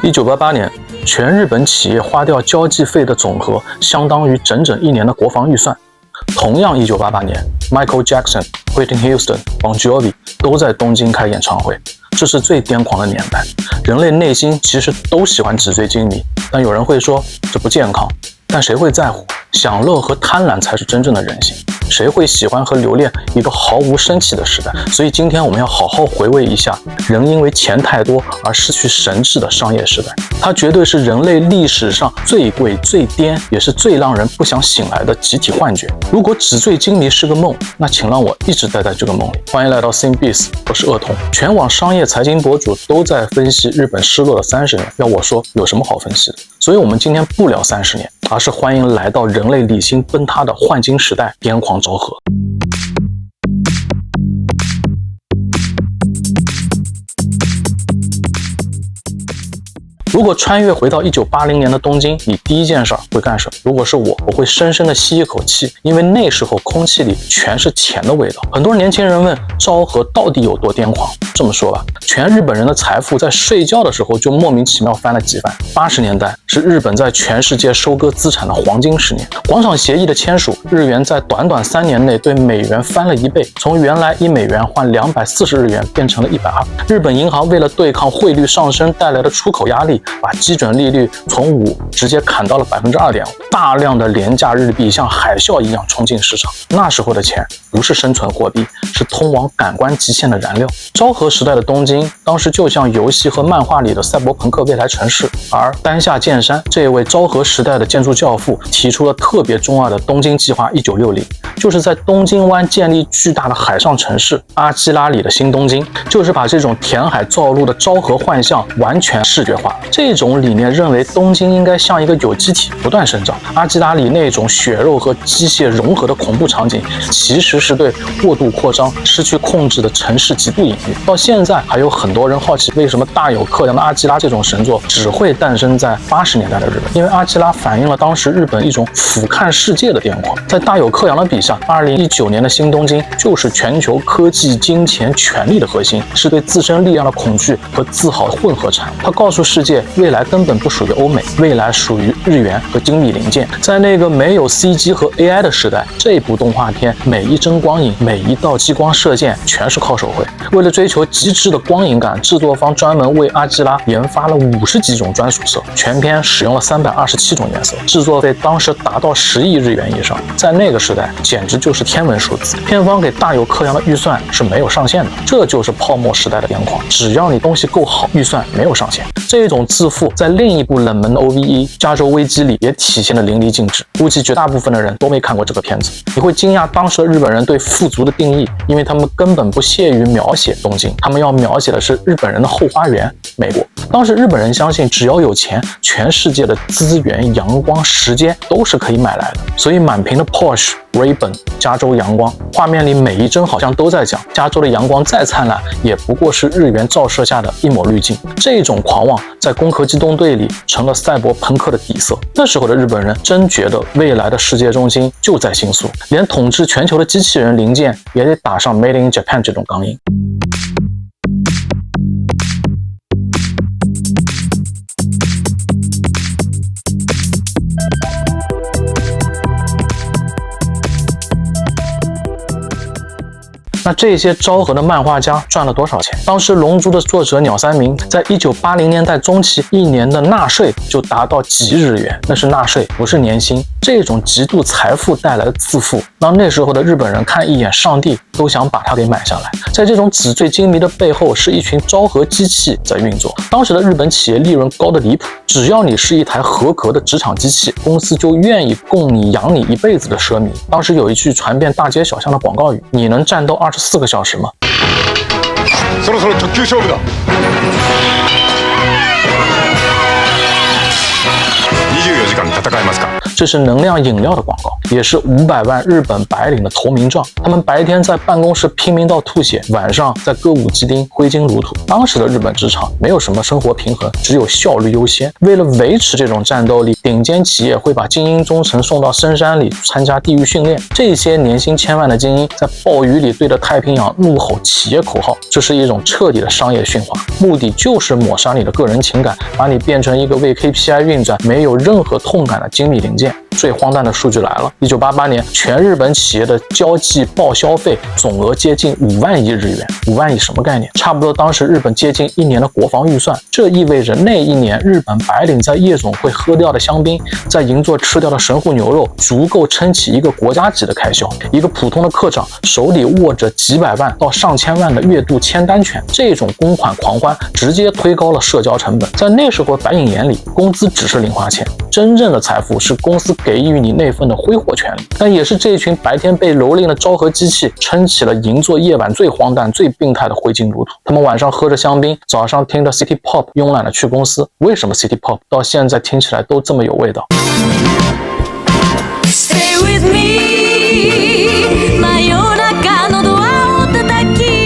1988年，全日本企业花掉交际费的总和相当于整整1年的国防预算。同样1988年 ，Michael Jackson、Whitney Houston、Bon Jovi 都在东京开演唱会，这是最癫狂的年代。人类内心其实都喜欢纸醉金迷，但有人会说这不健康，但谁会在乎？享乐和贪婪才是真正的人性。谁会喜欢和留恋一个毫无生气的时代？所以今天我们要好好回味一下人因为钱太多而失去神智的商业时代。它绝对是人类历史上最贵、最颠，也是最让人不想醒来的集体幻觉。如果纸醉金迷是个梦，那请让我一直待在这个梦里。欢迎来到 ThinkBiz， 我是恶童。全网商业财经博主都在分析日本失落的30年，要我说有什么好分析的？所以我们今天不聊30年，而是欢迎来到人类理性崩塌的幻金时代，癫狂昭和。如果穿越回到1980年的东京，你第一件事会干什么？如果是我会深深的吸一口气，因为那时候空气里全是钱的味道。很多年轻人问昭和到底有多癫狂？这么说吧，全日本人的财富在睡觉的时候就莫名其妙翻了几番。80年代是日本在全世界收割资产的黄金10年，广场协议的签署，日元在短短3年内对美元翻了1倍，从原来1美元换240日元变成了120。日本银行为了对抗汇率上升带来的出口压力，把基准利率从5直接砍到了2.5%，大量的廉价日币像海啸一样冲进市场。那时候的钱不是生存货币，是通往感官极限的燃料。昭和时代的东京，当时就像游戏和漫画里的赛博朋克未来城市。而丹下健山这位昭和时代的建筑教父提出了特别中二的东京计划1960，就是在东京湾建立巨大的海上城市阿基拉里的新东京，就是把这种填海造陆的昭和幻象完全视觉化。这种理念认为东京应该像一个有机体不断生长。阿基拉里那种血肉和机械融合的恐怖场景，其实是对过度扩张、失去控制的城市极度隐喻。到现在还有很多人好奇，为什么大有克洋的阿基拉这种神作只会诞生在80年代的日本？因为阿基拉反映了当时日本一种俯瞰世界的癫狂。在大有克洋的笔下，2019年的新东京就是全球科技、金钱、权力的核心，是对自身力量的恐惧和自豪的混合产物。它告诉世界，未来根本不属于欧美，未来属于日元和精密零件。在那个没有 CG 和 AI 的时代，这部动画片每一帧光影、每一道激光射箭全是靠手绘。为了追求极致的光影感，制作方专门为阿基拉研发了50几种专属色，全片使用了327种颜色，制作费当时达到10亿日元以上，在那个时代简直就是天文数字。片方给大有克洋的预算是没有上限的，这就是泡沫时代的癫狂。只要你东西够好，预算没有上限。这种自负在另一部冷门的 OVE《加州危机》里也体现得淋漓尽致，估计绝大部分的人都没看过这个片子。你会惊讶当时的日本人对富足的定义，因为他们根本不屑于描写东京，他们要描写的是日本人的后花园——美国。当时日本人相信，只要有钱，全世界的资源、阳光、时间都是可以买来的，所以满屏的 Porsche、Ray-Ban、加州阳光，画面里每一帧好像都在讲，加州的阳光再灿烂，也不过是日元照射下的一抹滤镜。这种狂妄在《攻壳机动队》里成了赛博朋克的底色。那时候的日本人真觉得未来的世界中心就在新宿，连统治全球的机器人零件也得打上 Made in Japan 这种钢印。那这些昭和的漫画家赚了多少钱？当时《龙珠》的作者鸟山明在1980年代中期一年的纳税就达到几日元，那是纳税，不是年薪。这种极度财富带来的自负，让那时候的日本人看一眼上帝都想把它给买下来。在这种纸醉金迷的背后，是一群昭和机器在运作。当时的日本企业利润高得离谱，只要你是一台合格的职场机器，公司就愿意供你养你一辈子的奢靡。当时有一句传遍大街小巷的广告语：你能战斗24个小时吗？そろそろ直球勝負だ。24時間戦えますか？这是能量饮料的广告，也是500万日本白领的投名状。他们白天在办公室拼命到吐血，晚上在歌舞伎町挥金如土。当时的日本职场没有什么生活平衡，只有效率优先。为了维持这种战斗力，顶尖企业会把精英中层送到深山里参加地狱训练。这些年薪千万的精英在暴雨里对着太平洋怒吼企业口号，这是一种彻底的商业驯化，目的就是抹杀你的个人情感，把你变成一个为 KPI 运转没有任何痛感的精密零件。最荒诞的数据来了，1988年全日本企业的交际报销费总额接近5万亿日元。5万亿什么概念？差不多当时日本接近1年的国防预算。这意味着那一年日本白领在夜总会喝掉的香槟，在银座吃掉的神户牛肉，足够撑起一个国家级的开销。一个普通的科长手里握着几百万到上千万的月度签单权，这种公款狂欢直接推高了社交成本。在那时候白领眼里，工资只是零花钱，真正的财富是公司给予你那份的挥霍权利。但也是这一群白天被蹂躏的昭和机器撑起了银座夜晚最荒诞最病态的挥金如土。他们晚上喝着香槟，早上听着 City Pop 慵懒的去公司。为什么 City Pop 到现在听起来都这么有味道？ Stay with me 真夜中のドアを叩き。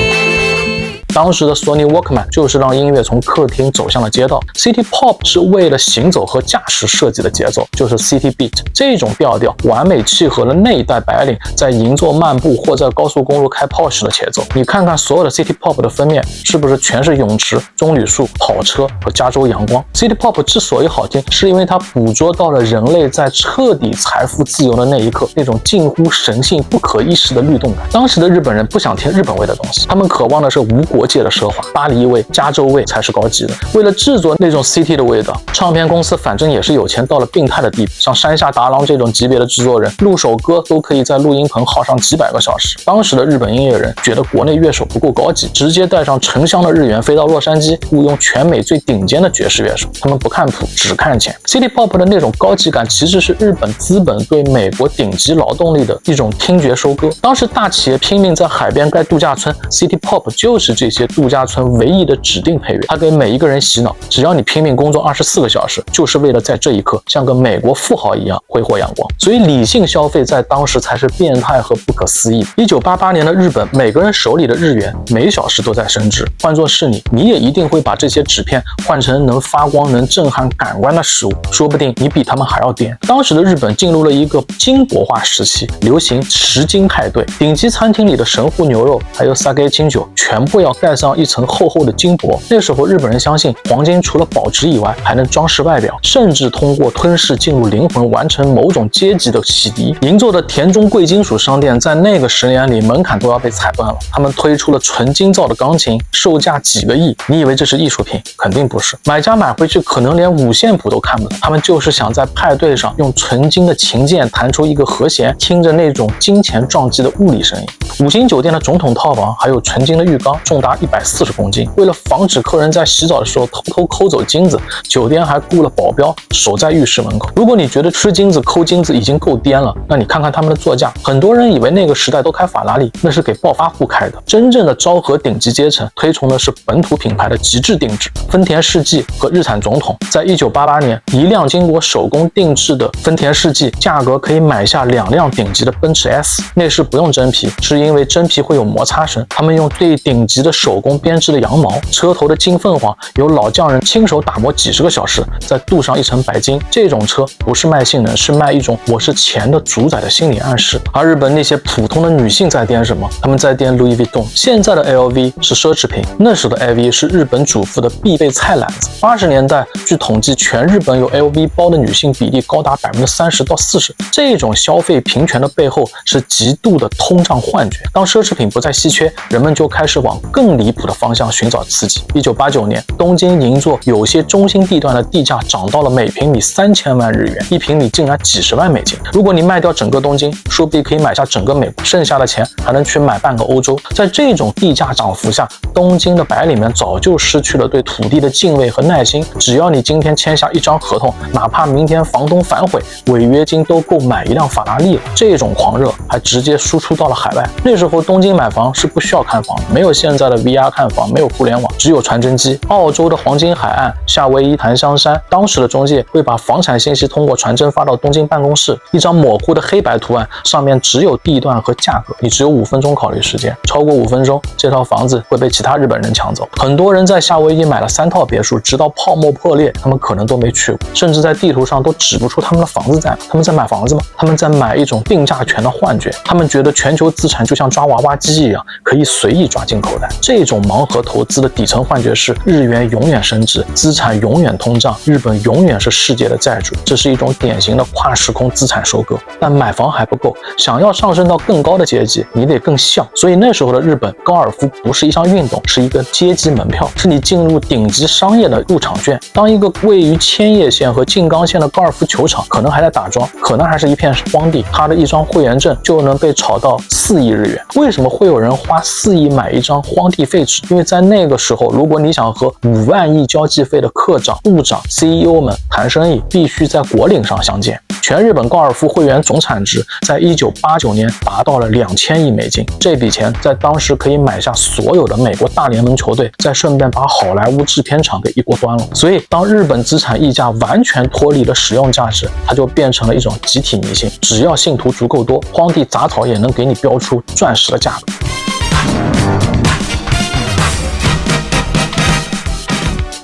当时的 Sony Walkman 就是让音乐从客厅走向了街道。 City Pop 是为了行走和驾驶设计的节奏，就是 City Beat。 这种调调完美契合了那一代白领在银座漫步或在高速公路开炮时的节奏。你看看所有的 City Pop 的封面，是不是全是泳池、棕榈树、跑车和加州阳光？ City Pop 之所以好听，是因为它捕捉到了人类在彻底财富自由的那一刻那种近乎神性不可一世的律动感。当时的日本人不想听日本味的东西，他们渴望的是无国界的奢华，巴黎味、加州味才是高级的。为了制作那种 City 的味道，唱片公司反正也是有钱到了病态的地步，像山下达郎这种级别的制作人，录首歌都可以在录音棚耗上几百个小时。当时的日本音乐人觉得国内乐手不够高级，直接带上成箱的日元飞到洛杉矶，雇佣全美最顶尖的爵士乐手。他们不看谱，只看钱。City Pop 的那种高级感，其实是日本资本对美国顶级劳动力的一种听觉收割。当时大企业拼命在海边盖度假村， City Pop 就是这些度假村唯一的指定配乐。它给每一个人洗脑，只要你拼命工作24个小时，就是为了在这一刻像个美国富豪一样挥霍阳光。所以理性消费在当时才是变态和不可思议。1988年的日本，每个人手里的日元每小时都在升值。换作是你，你也一定会把这些纸片换成能发光、能震撼感官的食物，说不定你比他们还要颠。当时的日本进入了一个金箔化时期，流行10金派对，顶级餐厅里的神户牛肉还有 sake 清酒全部要盖上一层厚厚的金箔。那时候日本人相信黄金除了保值以外还能装饰外表，甚至通过吞噬进入灵魂完成某种阶级的洗涤。银座的田中贵金属商店在那个10年里门槛都要被踩断了，他们推出了纯金造的钢琴，售价几个亿。你以为这是艺术品？肯定不是。买家买回去可能连五线谱都看不懂，他们就是想在派对上用纯金的琴键弹出一个和弦，听着那种金钱撞击的物理声音。5星酒店的总统套房还有纯金的浴缸，重达140公斤。为了防止客人在洗澡的时候偷偷抠走金子，酒店还雇了保镖守在浴室门口。如果你觉得吃金子抠金子已经够颠了，那你看看他们的座驾。很多人以为那个时代都开法拉利，那是给暴发户开的。真正的昭和顶级阶层推崇的是本土品牌的极致定制。丰田世纪和日产总统在1988年，一辆经过手工定制的丰田世纪价格可以买下2辆顶级的奔驰 S。 内饰不用真皮，是因为真皮会有摩擦声。他们用最顶级的手工编织的羊毛，车头的金凤凰由老匠人亲手打磨几10个小时，再镀上一层白金。这种车不是卖性能，是卖一种我是钱的主宰的心理暗示。而日本那些普通的女性在颠什么？他们在颠 Louis Vuitton。现在的 LV 是奢侈品，那时的 LV 是日本主妇的必备菜篮子。80年代，据统计，全日本有 LV 包的女性比例高达30%到40%。这种消费平权的背后是极度的通胀幻觉。当奢侈品不再稀缺，人们就开始往更离谱的方向寻找刺激。1989年，东京银座有些中心地段的地价涨到了每平米3000万日元，1平米竟然几10万美金。如果你卖掉整个东京，说不定可以买下整个美国，剩下的钱还能去买半个欧洲。在这种地价涨幅下，东京的白领们早就失去了对土地的敬畏和耐心。只要你今天签下一张合同，哪怕明天房东反悔，违约金都够买一辆法拉利了。这种狂热还直接输出到了海外。那时候东京买房是不需要看房，没有现在的 VR 看房，没有互联网，只有传真机。澳洲的黄金海岸、夏威夷檀香山，当时的中介会把房产信息通过传真发到东京办公室，一张模糊的黑白图案，上面只有地段和价格，你只有5分钟考虑时间，超过5分钟，这套房子会被其他日本人抢走。很多人在夏威夷买了3套别墅，直到泡沫破裂，他们可能都没去过，甚至在地图上都指不出他们的房子在哪。他们在买房子吗？他们在买一种定价权的幻觉。他们觉得全球资产就像抓娃娃机一样，可以随意抓进口袋。这种盲盒投资的底层幻觉是日元永远升值，资产永远通胀，日本永远是世界的债主。这是一种典型的跨时空资产收割。但买房还不够，想要上升到更高的阶级，你得更像。所以那时候的日本，高尔夫不是一项运动，是一个阶级门票，是你进入顶级商业的入场券。当一个位于千叶县和静冈县的高尔夫球场可能还在打桩，可能还是一片荒地，他的一张会员证就能被炒到4亿日元。为什么会有人花4亿买一张荒地废纸？因为在那个时候，如果你想和5万亿交际费的科长、部长、CEO 们谈生意，必须在国岭上相见。全日本高尔夫会员总产值在1989年达到了2000亿美金，这笔钱在当时可以买下所有的美国大联盟球队，再顺便把好莱坞制片厂给一锅端了。所以当日本资产溢价完全脱离了使用价值，它就变成了一种集体迷信，只要信徒足够多，荒地杂草也能给你标出钻石的价格。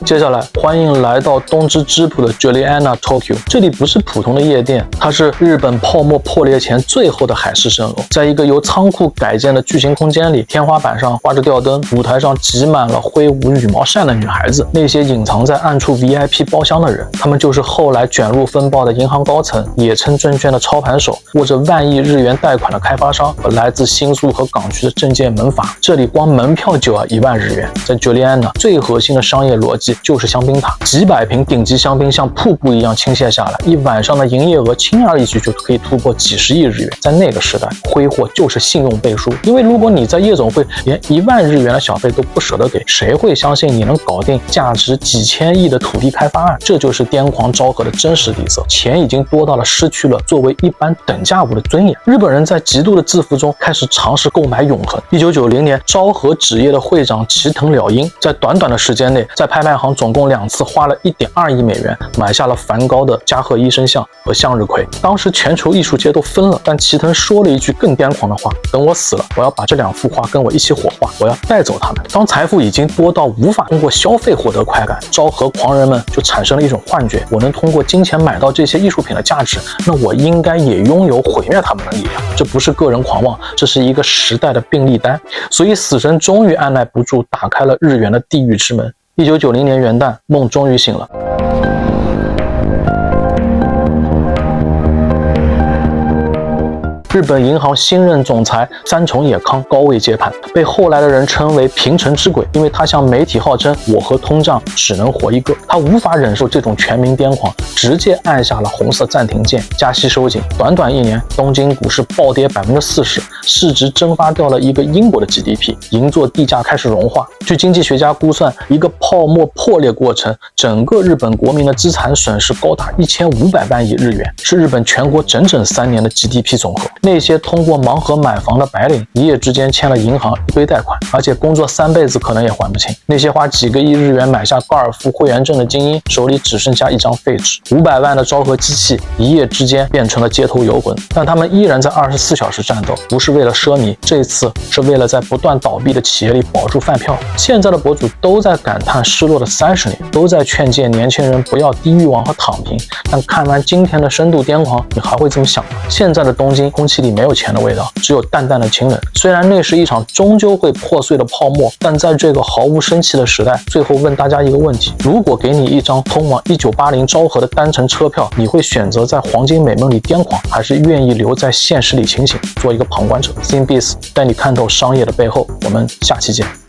接下来，欢迎来到东芝芝浦的 Juliana Tokyo。这里不是普通的夜店，它是日本泡沫破裂前最后的海市蜃楼。在一个由仓库改建的巨型空间里，天花板上挂着吊灯，舞台上挤满了挥舞羽毛扇的女孩子，那些隐藏在暗处 VIP 包厢的人，他们就是后来卷入风暴的银行高层、野村证券的操盘手、握着万亿日元贷款的开发商和来自新宿和港区的政界门阀。这里光门票就要1万日元。在 Juliana 最核心的商业逻辑就是香槟塔，几百瓶顶级香槟像瀑布一样倾泻下来，一晚上的营业额轻而易举就可以突破几十亿日元。在那个时代，挥霍就是信用背书，因为如果你在夜总会连1万日元的小费都不舍得给，谁会相信你能搞定价值几千亿的土地开发案？这就是癫狂昭和的真实底色，钱已经多到了失去了作为一般等价物的尊严。日本人在极度的自负中开始尝试购买永恒。1990年，昭和纸业的会长齐藤了英在短短的时间内，在拍卖行总共2次花了1.2亿美元买下了梵高的加贺医生像和向日葵。当时全球艺术界都疯了，但齐藤说了一句更癫狂的话：等我死了，我要把这2幅画跟我一起火化，我要带走它们。当财富已经多到无法通过消费获得快感，昭和狂人们就产生了一种幻觉：我能通过金钱买到这些艺术品的价值，那我应该也拥有毁灭他们的力量。这不是个人狂妄，这是一个时代的病历单。所以死神终于按耐不住，打开了日元的地狱之门。1990年元旦，梦终于醒了。日本银行新任总裁三重野康高位接盘，被后来的人称为平成之鬼，因为他向媒体号称我和通胀只能活一个。他无法忍受这种全民癫狂，直接按下了红色暂停键，加息收紧。短短1年，东京股市暴跌40%，市值蒸发掉了一个英国的 GDP， 银座地价开始融化。据经济学家估算，一个泡沫破裂过程，整个日本国民的资产损失高达1500万亿日元，是日本全国整整3年的 GDP 总和。那些通过盲盒买房的白领，一夜之间欠了银行一堆贷款，而且工作3辈子可能也还不清。那些花几个亿日元买下高尔夫会员证的精英，手里只剩下一张废纸。500万的昭和机器一夜之间变成了街头游魂，但他们依然在24小时战斗，不是为了奢靡，这次是为了在不断倒闭的企业里保住饭票。现在的博主都在感叹失落的30年，都在劝诫年轻人不要低欲望和躺平，但看完今天的深度癫狂，你还会这么想吗？现在的东京空气里没有钱的味道，只有淡淡的清冷。虽然那是一场终究会破碎的泡沫，但在这个毫无生气的时代，最后问大家一个问题：如果给你一张通往1980昭和的单程车票，你会选择在黄金美梦里癫狂，还是愿意留在现实里清醒，做一个旁观者？Sim Biz 带你看透商业的背后。我们下期见。